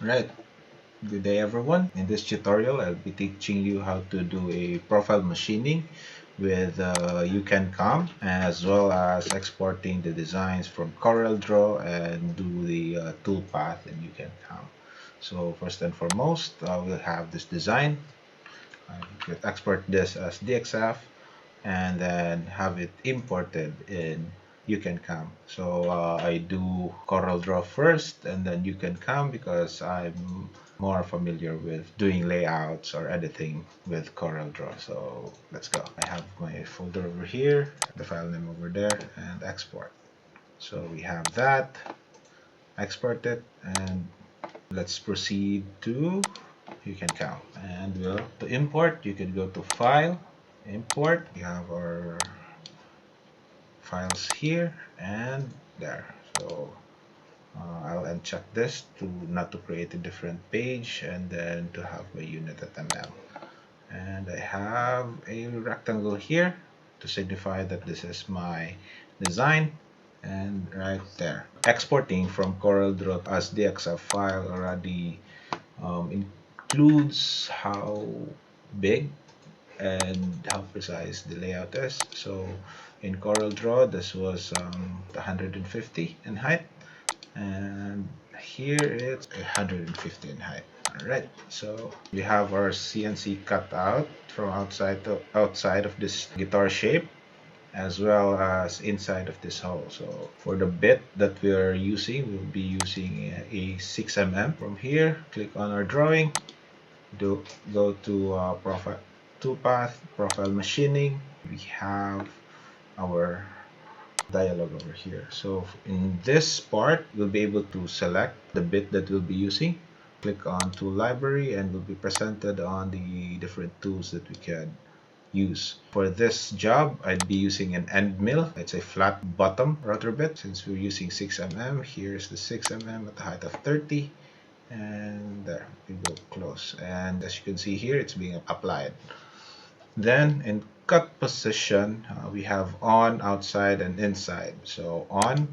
Right, good day everyone. In this tutorial, I'll be teaching you how to do a profile machining with UCANCAM, as well as exporting the designs from CorelDRAW and do the toolpath in UCANCAM. So first and foremost, we'll have this design. I could export this as DXF and then have it imported in UCANCAM. So I do CorelDRAW first and then UCANCAM because I'm more familiar with doing layouts or editing with CorelDRAW. So let's go. I have my folder over here, the file name over there, and export. So we have that, export it, and let's proceed to UCANCAM. And to import, you can go to File, Import. We have our files here and there. So I'll uncheck this to not to create a different page and then to have my unit.ml. And I have a rectangle here to signify that this is my design, and right there. Exporting from CorelDRAW as DXF file already includes how big and how precise the layout is. So in CorelDRAW, this was 150 in height, and here it's 150 in height. All right, so we have our CNC cut out from outside of this guitar shape, as well as inside of this hole. So for the bit that we are using, we'll be using a 6 mm. From here, click on our drawing, go to profile Toolpath, profile machining. We have our dialog over here. So in this part, we'll be able to select the bit that we'll be using. Click on Tool Library and we'll be presented on the different tools that we can use. For this job, I'd be using an end mill. It's a flat bottom rotor bit. Since we're using 6 mm, here's the 6 mm at the height of 30. And there, we go close. And as you can see here, it's being applied. Then in cut position, we have on, outside, and inside. So on,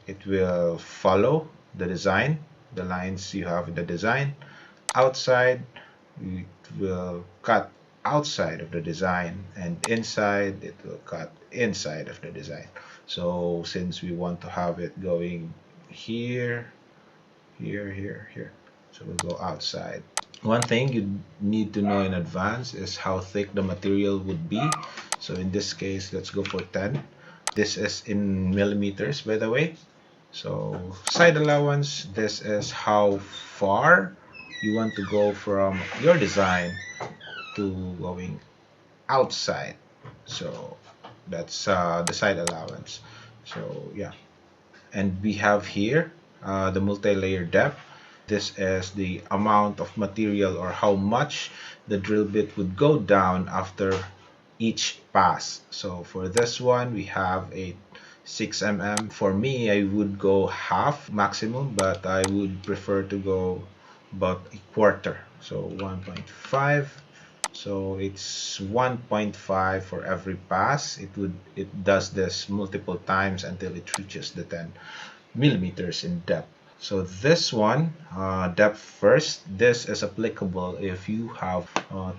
it will follow the design, the lines you have in the design. Outside, it will cut outside of the design, and inside, it will cut inside of the design. So since we want to have it going here, here, so we'll go outside. One thing you need to know in advance is how thick the material would be. So in this case, let's go for 10. This is in millimeters, by the way. So side allowance, this is how far you want to go from your design to going outside. So that's the side allowance. So yeah, and we have here the multi-layer depth. This is the amount of material or how much the drill bit would go down after each pass. So for this one, we have a 6 mm. For me, I would go half maximum, but I would prefer to go about a quarter. So 1.5. So it's 1.5 for every pass. It does this multiple times until it reaches the 10 millimeters in depth. So this one, depth first, this is applicable if you have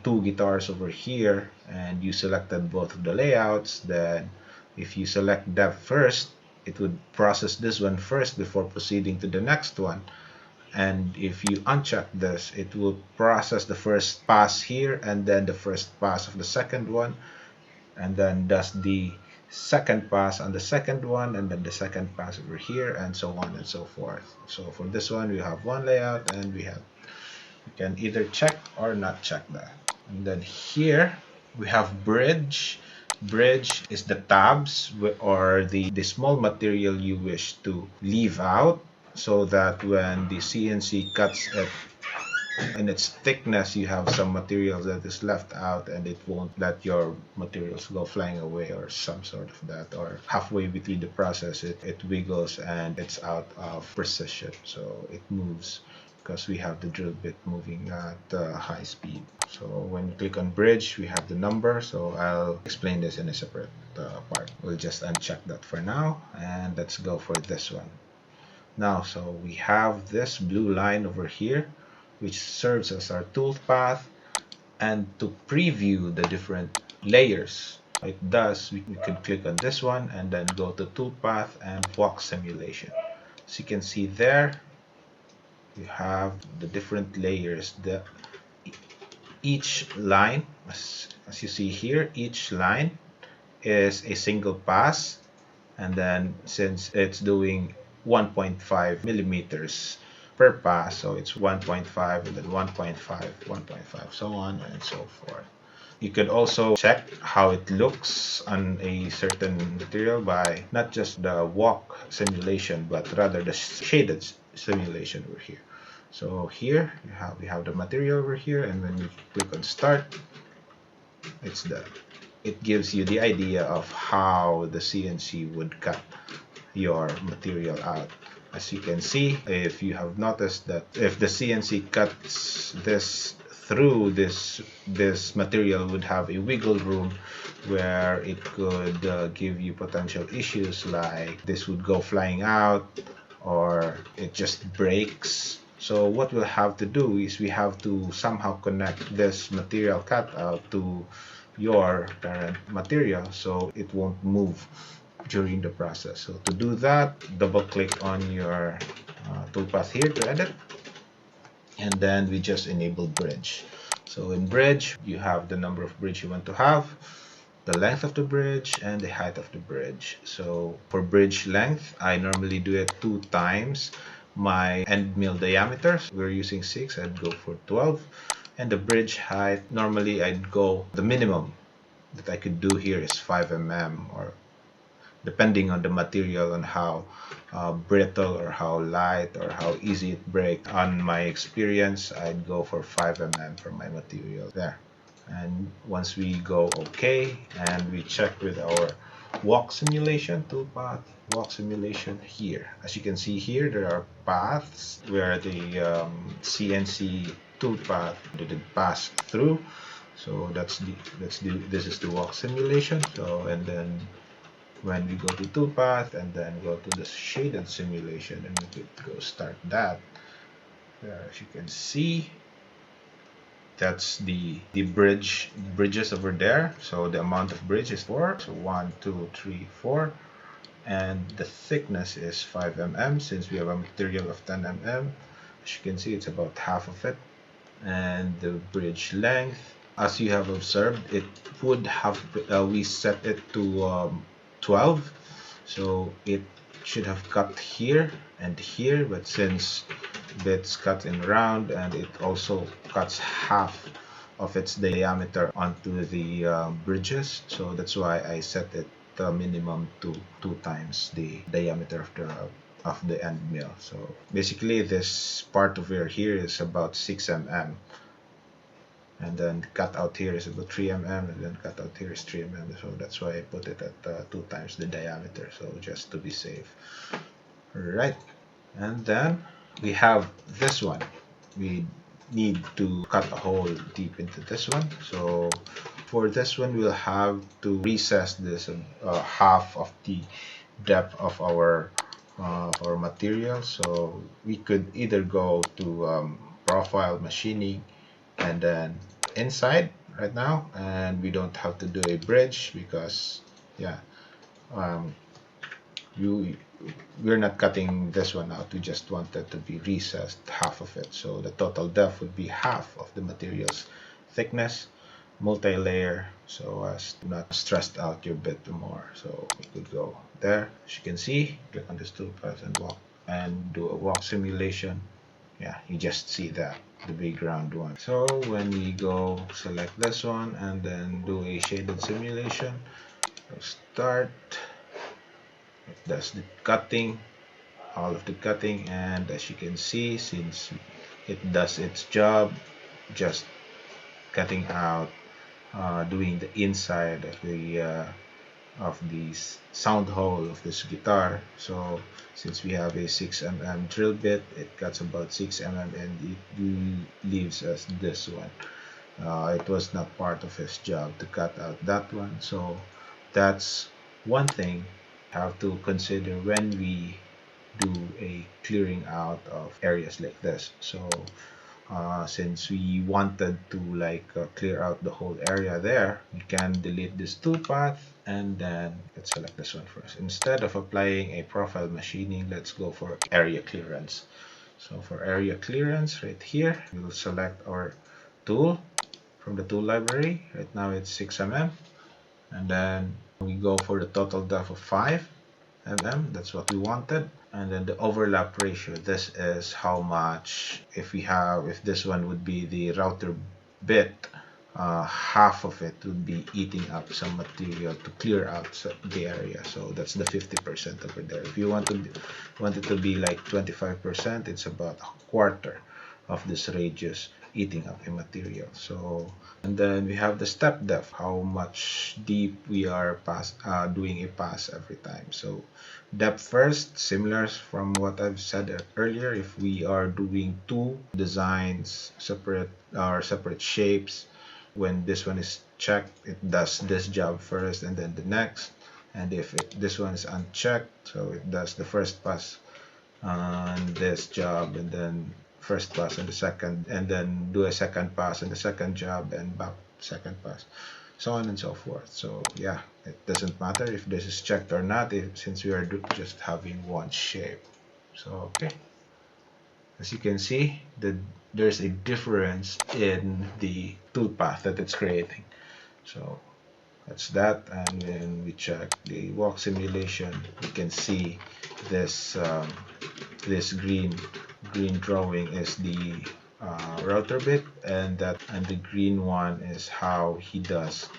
two guitars over here and you selected both of the layouts. Then if you select depth first, it would process this one first before proceeding to the next one. And if you uncheck this, it will process the first pass here and then the first pass of the second one, and then does the second pass on the second one, and then the second pass over here, and so on and so forth. So for this one, we have one layout, and we can either check or not check that. And then here we have bridge. Bridge is the tabs or the small material you wish to leave out, so that when the CNC cuts it in its thickness, you have some materials that is left out and it won't let your materials go flying away or some sort of that, or halfway between the process it wiggles and it's out of precision, so it moves because we have the drill bit moving at high speed. So when you click on bridge, we have the number, so I'll explain this in a separate part. We'll just uncheck that for now, and let's go for this one. Now, so we have this blue line over here, which serves as our toolpath, and to preview the different layers it does, we can click on this one and then go to toolpath and walk simulation. So you can see there you have the different layers. Each line, as you see here, each line is a single pass, and then since it's doing 1.5 millimeters per pass, so it's 1.5 and then 1.5, 1.5, so on and so forth. You could also check how it looks on a certain material by not just the walk simulation, but rather the shaded simulation over here. So here we have the material over here, and when you click on start, it's done. It gives you the idea of how the CNC would cut your material out. As you can see, if you have noticed that if the CNC cuts this through, this material would have a wiggle room where it could give you potential issues, like this would go flying out or it just breaks. So what we'll have to do is we have to somehow connect this material cutout to your parent material so it won't move during the process. So to do that, double click on your toolpath here to edit, and then we just enable bridge. So in bridge, you have the number of bridge you want to have, the length of the bridge, and the height of the bridge. So for bridge length, I normally do it 2 times my end mill diameter. So we're using 6, I'd go for 12. And the bridge height, normally I'd go, the minimum that I could do here is 5 mm, or depending on the material and how brittle or how light or how easy it breaks. On my experience, I'd go for 5 mm for my material there. And once we go OK, and we check with our walk simulation, toolpath, walk simulation here. As you can see here, there are paths where the CNC toolpath didn't pass through. So this is the walk simulation. So, and then when we go to toolpath and then go to the shaded simulation, and we could go start that. There, as you can see, that's the bridges over there. So the amount of bridge is 4. So 1, 2, 3, 4, and the thickness is 5 mm. Since we have a material of 10 mm, as you can see, it's about half of it. And the bridge length, as you have observed, it would have we set it to 12, so it should have cut here and here, but since it's cut in round, and it also cuts half of its diameter onto the bridges, so that's why I set it minimum to 2 times the diameter of the end mill. So basically this part over here is about 6 mm, and then cut out here is about 3 mm, and then cut out here is 3 mm. So that's why I put it at 2 times the diameter, so just to be safe. Right, and then we have this one. We need to cut a hole deep into this one. So for this one, we'll have to recess this half of the depth of our material. So we could either go to profile machining and then inside right now, and we don't have to do a bridge because we're not cutting this one out. We just want it to be recessed, half of it, so the total depth would be half of the material's thickness, multi-layer, so as to not stress out your bit more. So we could go there. As you can see, click on this toolpath and do a walk simulation. Yeah, you just see that, the big round one. So when we go select this one and then do a shaded simulation, start, it does the cutting, all of the cutting, and as you can see, since it does its job, just cutting out, doing the inside of the sound hole of this guitar. So since we have a 6 mm drill bit, it cuts about 6 mm and it leaves us this one. It was not part of his job to cut out that one, so that's one thing we have to consider when we do a clearing out of areas like this. So since we wanted to clear out the whole area there, we can delete this toolpath, and then let's select this one first. Instead of applying a profile machining, let's go for area clearance. So for area clearance, right here, we'll select our tool from the tool library. Right now it's 6 mm, and then we go for the total depth of 5 mm. That's what we wanted. And then the overlap ratio, this is how much, if this one would be the router bit, half of it would be eating up some material to clear out the area. So that's the 50% over there. If you want it to be like 25%, it's about a quarter of this radius eating up the material. So, and then we have the step depth, how much deep we are doing a pass every time. So depth first, similar from what I've said earlier. If we are doing two designs, separate shapes, when this one is checked, it does this job first and then the next. And if this one is unchecked, so it does the first pass on this job, and then first pass on the second, and then do a second pass on the second job, and back second pass, so on and so forth. So yeah, it doesn't matter if this is checked or not, since we are just having one shape. So okay, as you can see, there's a difference in the toolpath that it's creating. So that's that. And when we check the walk simulation, we can see this this green drawing is the router bit, and the green one is how he does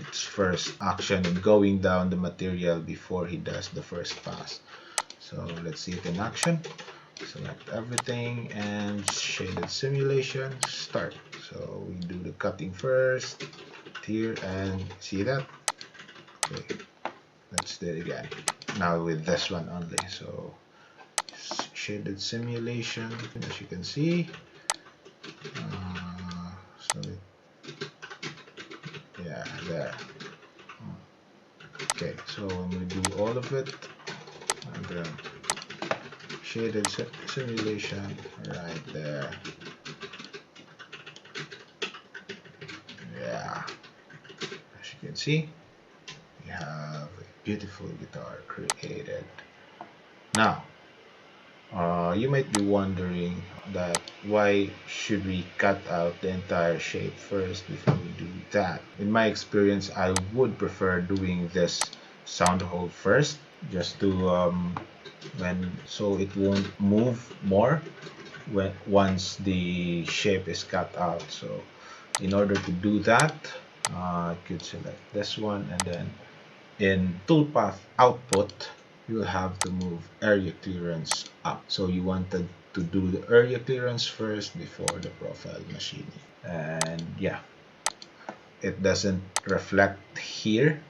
its first action in going down the material before he does the first pass. So let's see it in action. Select everything and shaded simulation, start. So we do the cutting first here, and see that? Okay, let's do it again. Now with this one only. So shaded simulation, as you can see. Yeah, there. Okay, so when we do all of it, and then shaded simulation right there. Yeah, as you can see, we have a beautiful guitar created. Now, you might be wondering that why should we cut out the entire shape first before we do that? In my experience, I would prefer doing this sound hole first, just to so it won't move more once the shape is cut out. So in order to do that, I could select this one, and then in toolpath output, you have to move area clearance up. So you wanted to do the area clearance first before the profile machining. And yeah, it doesn't reflect here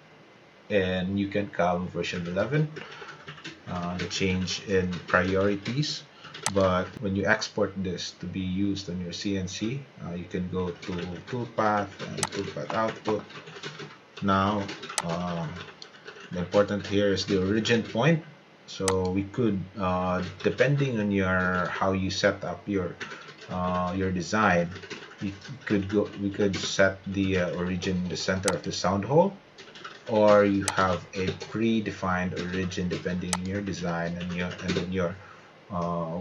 in UCANCAM version 11, the change in priorities. But when you export this to be used on your CNC, you can go to Toolpath and Toolpath output. Now, the important here is the origin point. So we could, depending on how you set up your design, we could set the origin in the center of the sound hole, or you have a predefined origin depending on your design and then your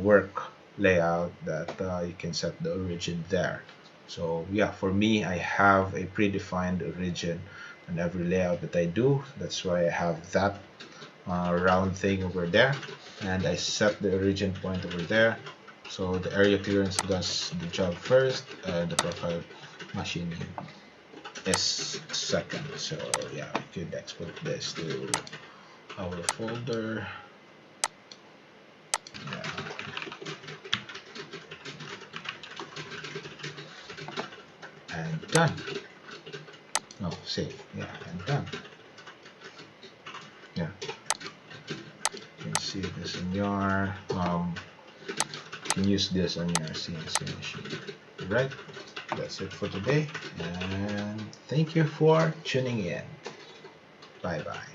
work layout, that you can set the origin there. So yeah, for me, I have a predefined origin on every layout that I do. That's why I have that round thing over there, and I set the origin point over there. So the area clearance does the job first, and the profile machining is second. So yeah, we could export this to our folder. Yeah. And done. No, save. Yeah, and done. Yeah. You can see this in your you can use this on your CNC machine. Right? That's it for today, and thank you for tuning in. Bye bye.